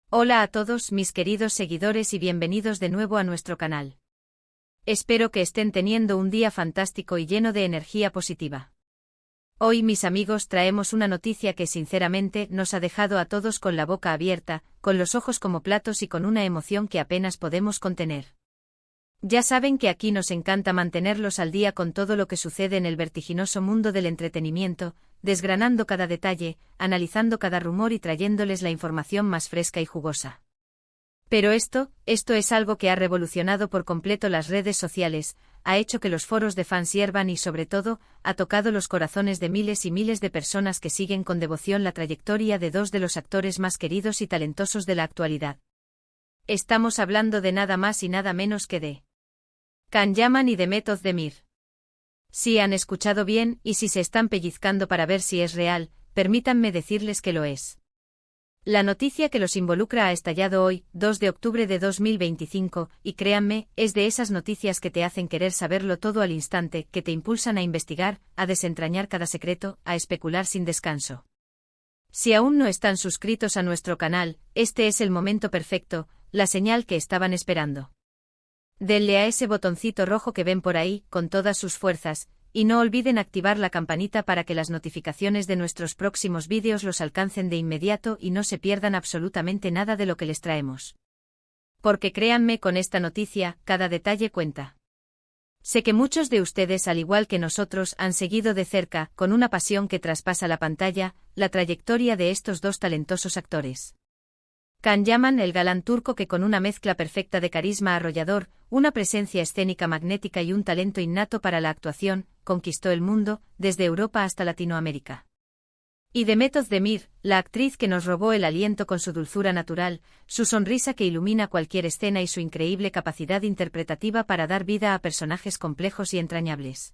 Hola a todos mis queridos seguidores y bienvenidos de nuevo a nuestro canal. Espero que estén teniendo un día fantástico y lleno de energía positiva. Hoy, mis amigos, traemos una noticia que sinceramente nos ha dejado a todos con la boca abierta, con los ojos como platos y con una emoción que apenas podemos contener. Ya saben que aquí nos encanta mantenerlos al día con todo lo que sucede en el vertiginoso mundo del entretenimiento, desgranando cada detalle, analizando cada rumor y trayéndoles la información más fresca y jugosa. Pero esto es algo que ha revolucionado por completo las redes sociales, ha hecho que los foros de fans hiervan y sobre todo, ha tocado los corazones de miles y miles de personas que siguen con devoción la trayectoria de dos de los actores más queridos y talentosos de la actualidad. Estamos hablando de nada más y nada menos que de Can Yaman y Demet Özdemir. Si han escuchado bien y si se están pellizcando para ver si es real, permítanme decirles que lo es. La noticia que los involucra ha estallado hoy, 2 de octubre de 2025, y créanme, es de esas noticias que te hacen querer saberlo todo al instante, que te impulsan a investigar, a desentrañar cada secreto, a especular sin descanso. Si aún no están suscritos a nuestro canal, este es el momento perfecto, la señal que estaban esperando. Denle a ese botoncito rojo que ven por ahí, con todas sus fuerzas, y no olviden activar la campanita para que las notificaciones de nuestros próximos vídeos los alcancen de inmediato y no se pierdan absolutamente nada de lo que les traemos. Porque créanme, con esta noticia, cada detalle cuenta. Sé que muchos de ustedes, al igual que nosotros, han seguido de cerca, con una pasión que traspasa la pantalla, la trayectoria de estos dos talentosos actores. Can Yaman, el galán turco que con una mezcla perfecta de carisma arrollador, una presencia escénica magnética y un talento innato para la actuación, conquistó el mundo, desde Europa hasta Latinoamérica. Y Demet Özdemir, la actriz que nos robó el aliento con su dulzura natural, su sonrisa que ilumina cualquier escena y su increíble capacidad interpretativa para dar vida a personajes complejos y entrañables.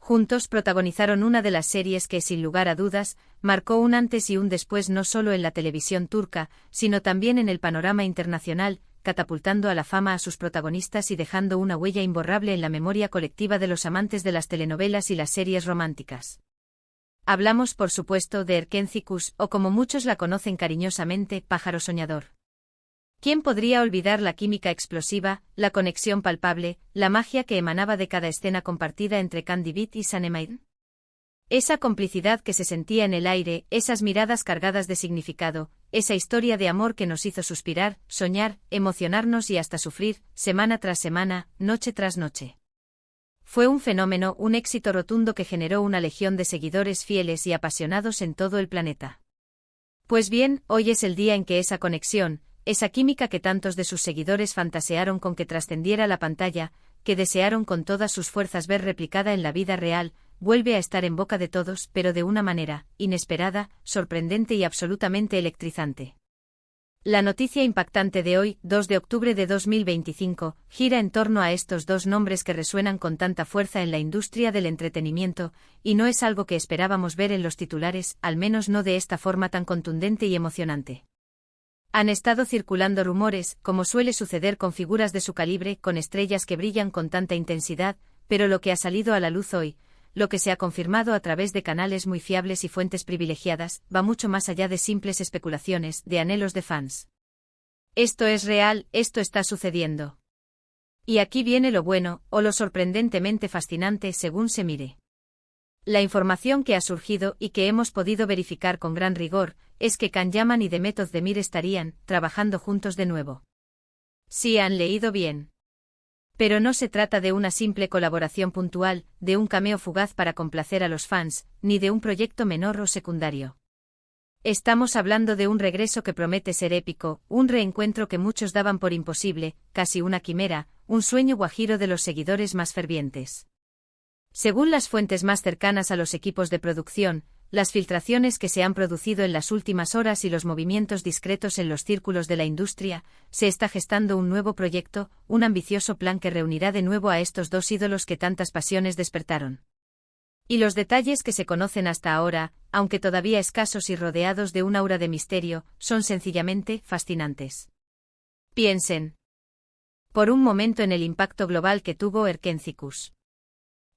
Juntos protagonizaron una de las series que, sin lugar a dudas, marcó un antes y un después no solo en la televisión turca, sino también en el panorama internacional, catapultando a la fama a sus protagonistas y dejando una huella imborrable en la memoria colectiva de los amantes de las telenovelas y las series románticas. Hablamos, por supuesto, de Erken Cikus, o como muchos la conocen cariñosamente, Pájaro Soñador. ¿Quién podría olvidar la química explosiva, la conexión palpable, la magia que emanaba de cada escena compartida entre Candy Beat y Sanemane? Esa complicidad que se sentía en el aire, esas miradas cargadas de significado, esa historia de amor que nos hizo suspirar, soñar, emocionarnos y hasta sufrir, semana tras semana, noche tras noche. Fue un fenómeno, un éxito rotundo que generó una legión de seguidores fieles y apasionados en todo el planeta. Pues bien, hoy es el día en que esa conexión, esa química que tantos de sus seguidores fantasearon con que trascendiera la pantalla, que desearon con todas sus fuerzas ver replicada en la vida real, vuelve a estar en boca de todos, pero de una manera inesperada, sorprendente y absolutamente electrizante. La noticia impactante de hoy, 2 de octubre de 2025, gira en torno a estos dos nombres que resuenan con tanta fuerza en la industria del entretenimiento, y no es algo que esperábamos ver en los titulares, al menos no de esta forma tan contundente y emocionante. Han estado circulando rumores, como suele suceder con figuras de su calibre, con estrellas que brillan con tanta intensidad, pero lo que ha salido a la luz hoy, lo que se ha confirmado a través de canales muy fiables y fuentes privilegiadas, va mucho más allá de simples especulaciones, de anhelos de fans. Esto es real, esto está sucediendo. Y aquí viene lo bueno, o lo sorprendentemente fascinante según se mire. La información que ha surgido y que hemos podido verificar con gran rigor, es que Can Yaman y Demet Özdemir estarían trabajando juntos de nuevo. Sí, han leído bien. Pero no se trata de una simple colaboración puntual, de un cameo fugaz para complacer a los fans, ni de un proyecto menor o secundario. Estamos hablando de un regreso que promete ser épico, un reencuentro que muchos daban por imposible, casi una quimera, un sueño guajiro de los seguidores más fervientes. Según las fuentes más cercanas a los equipos de producción, las filtraciones que se han producido en las últimas horas y los movimientos discretos en los círculos de la industria, se está gestando un nuevo proyecto, un ambicioso plan que reunirá de nuevo a estos dos ídolos que tantas pasiones despertaron. Y los detalles que se conocen hasta ahora, aunque todavía escasos y rodeados de un aura de misterio, son sencillamente fascinantes. Piensen por un momento en el impacto global que tuvo Erken Cikus.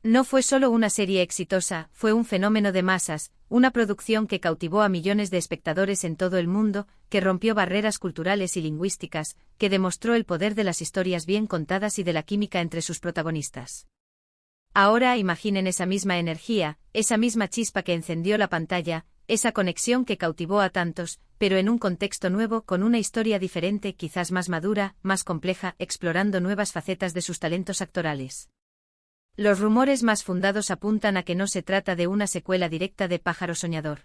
No fue solo una serie exitosa, fue un fenómeno de masas, una producción que cautivó a millones de espectadores en todo el mundo, que rompió barreras culturales y lingüísticas, que demostró el poder de las historias bien contadas y de la química entre sus protagonistas. Ahora imaginen esa misma energía, esa misma chispa que encendió la pantalla, esa conexión que cautivó a tantos, pero en un contexto nuevo, con una historia diferente, quizás más madura, más compleja, explorando nuevas facetas de sus talentos actorales. Los rumores más fundados apuntan a que no se trata de una secuela directa de Pájaro Soñador.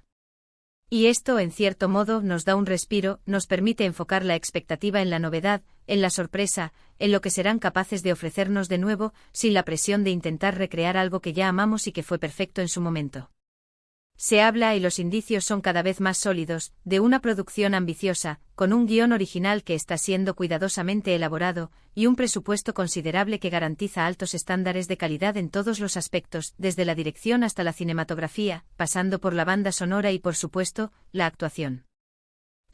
Y esto, en cierto modo, nos da un respiro, nos permite enfocar la expectativa en la novedad, en la sorpresa, en lo que serán capaces de ofrecernos de nuevo, sin la presión de intentar recrear algo que ya amamos y que fue perfecto en su momento. Se habla, y los indicios son cada vez más sólidos, de una producción ambiciosa, con un guión original que está siendo cuidadosamente elaborado, y un presupuesto considerable que garantiza altos estándares de calidad en todos los aspectos, desde la dirección hasta la cinematografía, pasando por la banda sonora y, por supuesto, la actuación.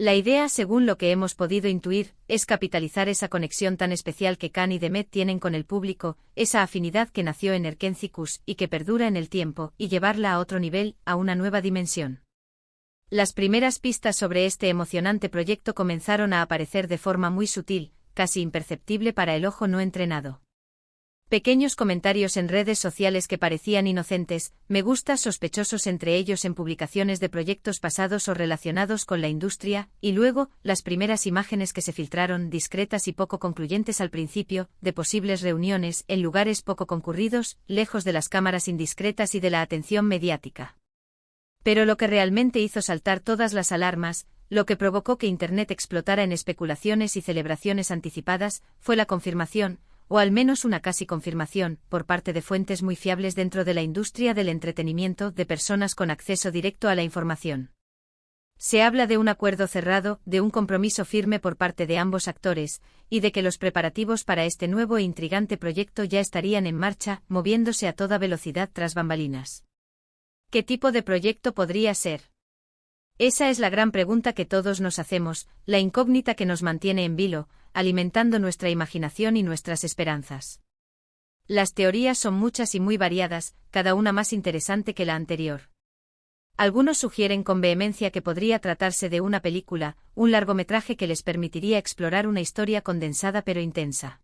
La idea, según lo que hemos podido intuir, es capitalizar esa conexión tan especial que Khan y Demet tienen con el público, esa afinidad que nació en Erkentzicus y que perdura en el tiempo, y llevarla a otro nivel, a una nueva dimensión. Las primeras pistas sobre este emocionante proyecto comenzaron a aparecer de forma muy sutil, casi imperceptible para el ojo no entrenado. Pequeños comentarios en redes sociales que parecían inocentes, me gustas sospechosos entre ellos en publicaciones de proyectos pasados o relacionados con la industria, y luego, las primeras imágenes que se filtraron, discretas y poco concluyentes al principio, de posibles reuniones, en lugares poco concurridos, lejos de las cámaras indiscretas y de la atención mediática. Pero lo que realmente hizo saltar todas las alarmas, lo que provocó que Internet explotara en especulaciones y celebraciones anticipadas, fue la confirmación, o al menos una casi confirmación, por parte de fuentes muy fiables dentro de la industria del entretenimiento, de personas con acceso directo a la información. Se habla de un acuerdo cerrado, de un compromiso firme por parte de ambos actores, y de que los preparativos para este nuevo e intrigante proyecto ya estarían en marcha, moviéndose a toda velocidad tras bambalinas. ¿Qué tipo de proyecto podría ser? Esa es la gran pregunta que todos nos hacemos, la incógnita que nos mantiene en vilo, alimentando nuestra imaginación y nuestras esperanzas. Las teorías son muchas y muy variadas, cada una más interesante que la anterior. Algunos sugieren con vehemencia que podría tratarse de una película, un largometraje que les permitiría explorar una historia condensada pero intensa.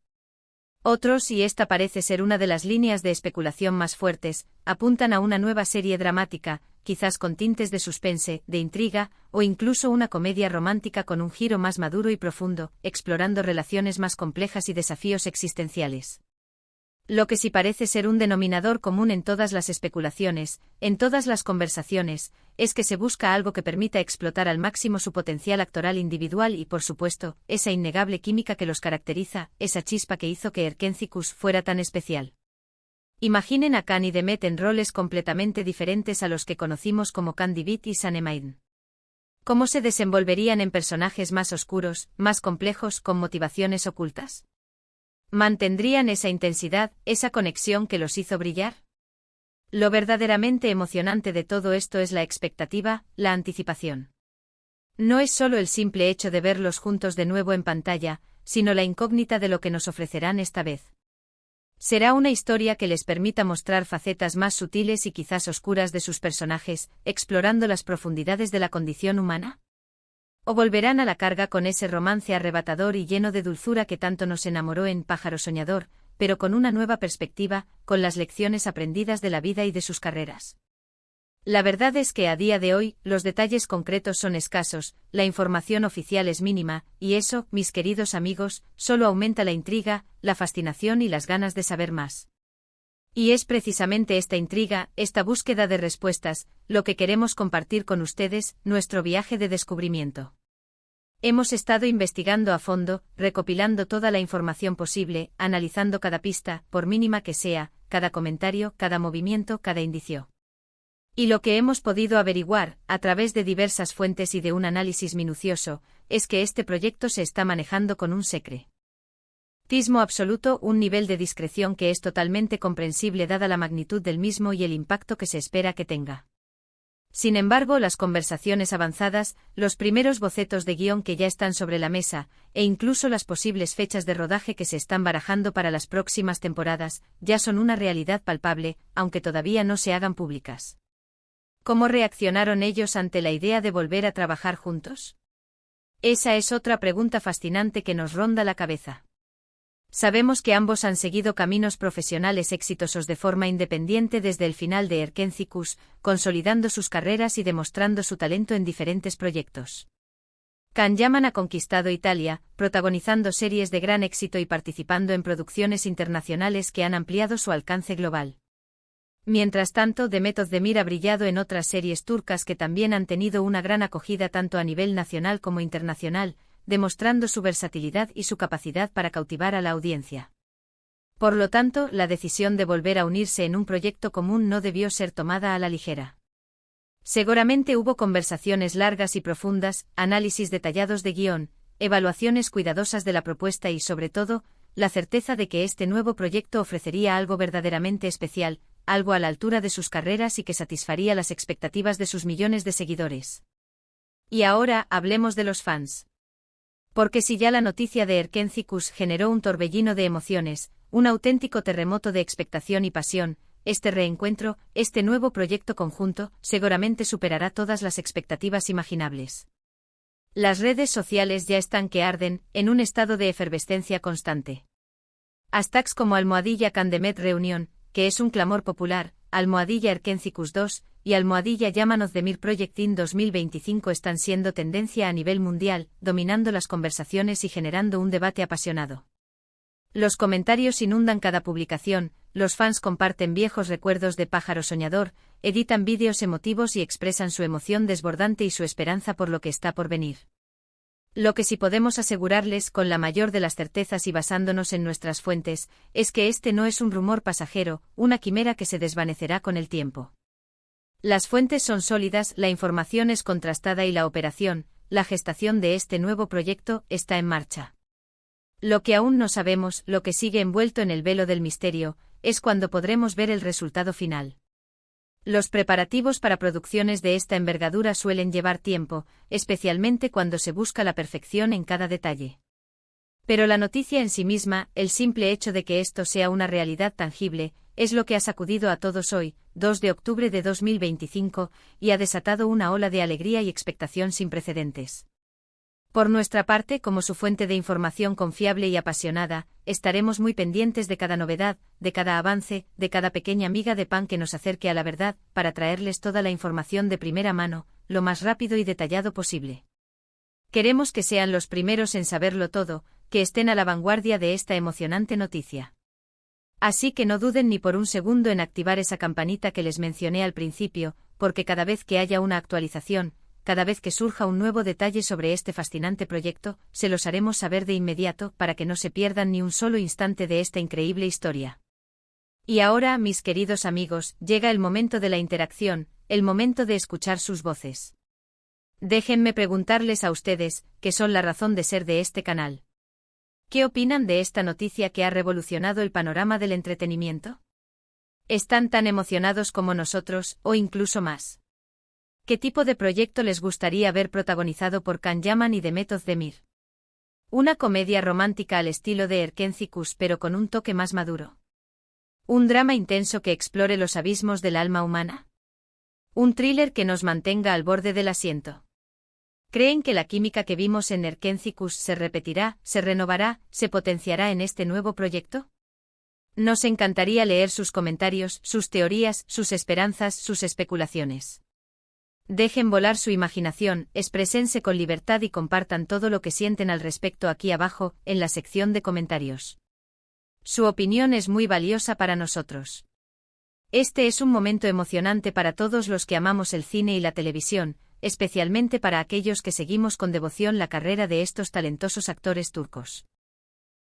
Otros, y esta parece ser una de las líneas de especulación más fuertes, apuntan a una nueva serie dramática, quizás con tintes de suspense, de intriga, o incluso una comedia romántica con un giro más maduro y profundo, explorando relaciones más complejas y desafíos existenciales. Lo que sí parece ser un denominador común en todas las especulaciones, en todas las conversaciones, es que se busca algo que permita explotar al máximo su potencial actoral individual y, por supuesto, esa innegable química que los caracteriza, esa chispa que hizo que Erkentzicus fuera tan especial. Imaginen a Khan y Demet en roles completamente diferentes a los que conocimos como Candy Beat y Sunny. ¿Cómo se desenvolverían en personajes más oscuros, más complejos, con motivaciones ocultas? ¿Mantendrían esa intensidad, esa conexión que los hizo brillar? Lo verdaderamente emocionante de todo esto es la expectativa, la anticipación. No es solo el simple hecho de verlos juntos de nuevo en pantalla, sino la incógnita de lo que nos ofrecerán esta vez. ¿Será una historia que les permita mostrar facetas más sutiles y quizás oscuras de sus personajes, explorando las profundidades de la condición humana? ¿O volverán a la carga con ese romance arrebatador y lleno de dulzura que tanto nos enamoró en Pájaro Soñador, pero con una nueva perspectiva, con las lecciones aprendidas de la vida y de sus carreras? La verdad es que a día de hoy, los detalles concretos son escasos, la información oficial es mínima, y eso, mis queridos amigos, solo aumenta la intriga, la fascinación y las ganas de saber más. Y es precisamente esta intriga, esta búsqueda de respuestas, lo que queremos compartir con ustedes, nuestro viaje de descubrimiento. Hemos estado investigando a fondo, recopilando toda la información posible, analizando cada pista, por mínima que sea, cada comentario, cada movimiento, cada indicio. Y lo que hemos podido averiguar, a través de diversas fuentes y de un análisis minucioso, es que este proyecto se está manejando con un secretismo absoluto, un nivel de discreción que es totalmente comprensible dada la magnitud del mismo y el impacto que se espera que tenga. Sin embargo, las conversaciones avanzadas, los primeros bocetos de guión que ya están sobre la mesa, e incluso las posibles fechas de rodaje que se están barajando para las próximas temporadas, ya son una realidad palpable, aunque todavía no se hagan públicas. ¿Cómo reaccionaron ellos ante la idea de volver a trabajar juntos? Esa es otra pregunta fascinante que nos ronda la cabeza. Sabemos que ambos han seguido caminos profesionales exitosos de forma independiente desde el final de Erkénthicus, consolidando sus carreras y demostrando su talento en diferentes proyectos. Can Yaman ha conquistado Italia, protagonizando series de gran éxito y participando en producciones internacionales que han ampliado su alcance global. Mientras tanto, Demet Özdemir ha brillado en otras series turcas que también han tenido una gran acogida tanto a nivel nacional como internacional, demostrando su versatilidad y su capacidad para cautivar a la audiencia. Por lo tanto, la decisión de volver a unirse en un proyecto común no debió ser tomada a la ligera. Seguramente hubo conversaciones largas y profundas, análisis detallados de guión, evaluaciones cuidadosas de la propuesta y, sobre todo, la certeza de que este nuevo proyecto ofrecería algo verdaderamente especial, algo a la altura de sus carreras y que satisfaría las expectativas de sus millones de seguidores. Y ahora, hablemos de los fans. Porque si ya la noticia de Erkénthicus generó un torbellino de emociones, un auténtico terremoto de expectación y pasión, este reencuentro, este nuevo proyecto conjunto, seguramente superará todas las expectativas imaginables. Las redes sociales ya están que arden, en un estado de efervescencia constante. Hashtags como #CanDemet Reunión, que es un clamor popular, #Erkénthicus 2 y #Yaman Özdemir Project in 2025 están siendo tendencia a nivel mundial, dominando las conversaciones y generando un debate apasionado. Los comentarios inundan cada publicación, los fans comparten viejos recuerdos de Pájaro Soñador, editan vídeos emotivos y expresan su emoción desbordante y su esperanza por lo que está por venir. Lo que sí podemos asegurarles con la mayor de las certezas y basándonos en nuestras fuentes, es que este no es un rumor pasajero, una quimera que se desvanecerá con el tiempo. Las fuentes son sólidas, la información es contrastada y la operación, la gestación de este nuevo proyecto, está en marcha. Lo que aún no sabemos, lo que sigue envuelto en el velo del misterio, es cuándo podremos ver el resultado final. Los preparativos para producciones de esta envergadura suelen llevar tiempo, especialmente cuando se busca la perfección en cada detalle. Pero la noticia en sí misma, el simple hecho de que esto sea una realidad tangible, es lo que ha sacudido a todos hoy, 2 de octubre de 2025, y ha desatado una ola de alegría y expectación sin precedentes. Por nuestra parte, como su fuente de información confiable y apasionada, estaremos muy pendientes de cada novedad, de cada avance, de cada pequeña miga de pan que nos acerque a la verdad, para traerles toda la información de primera mano, lo más rápido y detallado posible. Queremos que sean los primeros en saberlo todo, que estén a la vanguardia de esta emocionante noticia. Así que no duden ni por un segundo en activar esa campanita que les mencioné al principio, porque cada vez que haya una actualización, cada vez que surja un nuevo detalle sobre este fascinante proyecto, se los haremos saber de inmediato para que no se pierdan ni un solo instante de esta increíble historia. Y ahora, mis queridos amigos, llega el momento de la interacción, el momento de escuchar sus voces. Déjenme preguntarles a ustedes, que son la razón de ser de este canal. ¿Qué opinan de esta noticia que ha revolucionado el panorama del entretenimiento? ¿Están tan emocionados como nosotros, o incluso más? ¿Qué tipo de proyecto les gustaría ver protagonizado por Can Yaman y Demet Özdemir? ¿Una comedia romántica al estilo de Erkénthicus pero con un toque más maduro? ¿Un drama intenso que explore los abismos del alma humana? ¿Un thriller que nos mantenga al borde del asiento? ¿Creen que la química que vimos en Erkénthicus se repetirá, se renovará, se potenciará en este nuevo proyecto? Nos encantaría leer sus comentarios, sus teorías, sus esperanzas, sus especulaciones. Dejen volar su imaginación, exprésense con libertad y compartan todo lo que sienten al respecto aquí abajo, en la sección de comentarios. Su opinión es muy valiosa para nosotros. Este es un momento emocionante para todos los que amamos el cine y la televisión, especialmente para aquellos que seguimos con devoción la carrera de estos talentosos actores turcos.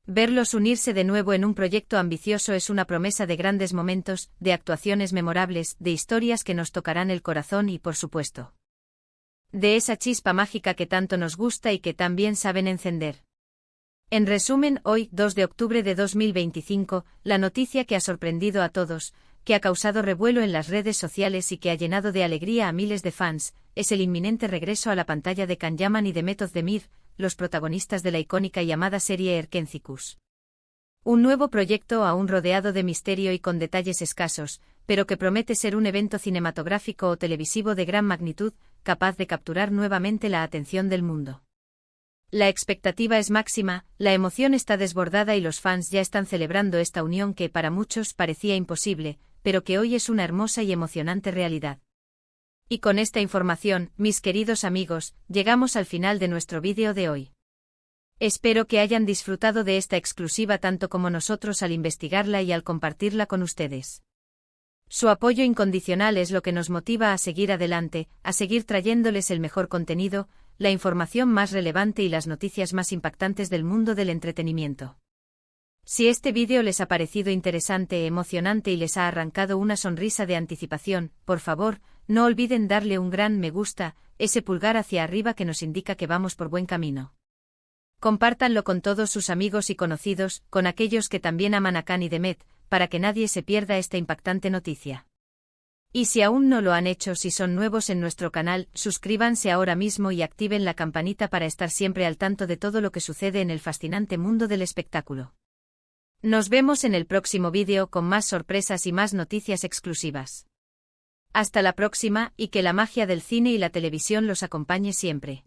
Verlos unirse de nuevo en un proyecto ambicioso es una promesa de grandes momentos, de actuaciones memorables, de historias que nos tocarán el corazón y, por supuesto, de esa chispa mágica que tanto nos gusta y que tan bien saben encender. En resumen, hoy, 2 de octubre de 2025, la noticia que ha sorprendido a todos, que ha causado revuelo en las redes sociales y que ha llenado de alegría a miles de fans, es el inminente regreso a la pantalla de Can Yaman y Demet Özdemir, los protagonistas de la icónica y amada serie Erkénthicus. Un nuevo proyecto aún rodeado de misterio y con detalles escasos, pero que promete ser un evento cinematográfico o televisivo de gran magnitud, capaz de capturar nuevamente la atención del mundo. La expectativa es máxima, la emoción está desbordada y los fans ya están celebrando esta unión que para muchos parecía imposible, pero que hoy es una hermosa y emocionante realidad. Y con esta información, mis queridos amigos, llegamos al final de nuestro vídeo de hoy. Espero que hayan disfrutado de esta exclusiva tanto como nosotros al investigarla y al compartirla con ustedes. Su apoyo incondicional es lo que nos motiva a seguir adelante, a seguir trayéndoles el mejor contenido, la información más relevante y las noticias más impactantes del mundo del entretenimiento. Si este vídeo les ha parecido interesante, emocionante y les ha arrancado una sonrisa de anticipación, por favor, no olviden darle un gran me gusta, ese pulgar hacia arriba que nos indica que vamos por buen camino. Compártanlo con todos sus amigos y conocidos, con aquellos que también aman a Khan y Demet, para que nadie se pierda esta impactante noticia. Y si aún no lo han hecho, si son nuevos en nuestro canal, suscríbanse ahora mismo y activen la campanita para estar siempre al tanto de todo lo que sucede en el fascinante mundo del espectáculo. Nos vemos en el próximo vídeo con más sorpresas y más noticias exclusivas. Hasta la próxima y que la magia del cine y la televisión los acompañe siempre.